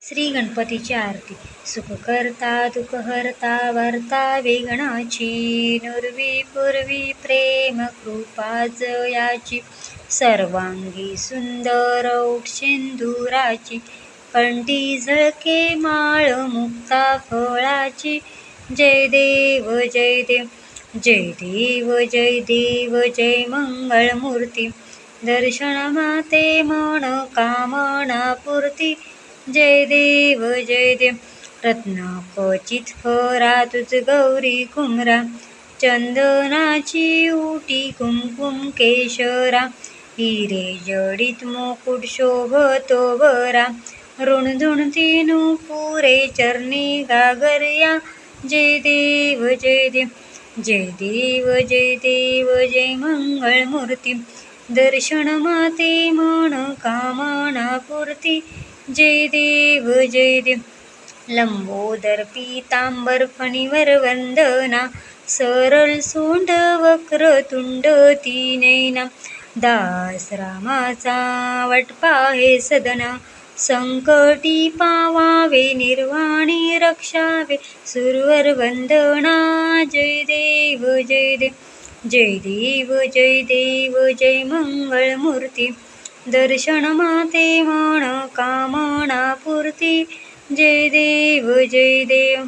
श्री गणपतीची आरती. सुख करता दुःख हरता वार्ता वेगणाची, नुरवी पूर्वी प्रेम कृपा जयाची, सर्वांगी सुंदर ओठ सिंदुराची, कंठी झळके माळ मुक्ता फळाची. जय देव जय देव जय देव जय देव जय मंगळमूर्ती, दर्शन माते मन कामना पूर्ती. जय देव जय देव रत्नाखचित फरा तुझ गौरी कुमरा, चंदनाची उटी कुमकुम केशरा, हिरे जडित मुकुट शोभतो बरा, ऋणधुणती पुरे चरणी गागर्या. जय देव जय देव जय देव जय देव जय मंगळमूर्ती, दर्शन माते मन कामना पूर्ती. जय देव जय देव लंबोदर पीतांबर फणीवर वंदना, सरळ सोंड वक्रतुंड तीनैना, दास रामाचा वटपाहे सदना, संकटी पावावे निर्वाणी रक्षावे सुरवर वंदना. जय देव जय देव जय देव जय देव जय मंगळमूर्ती, दर्शन माते मन कामना पूर्ती. जय देव जय देव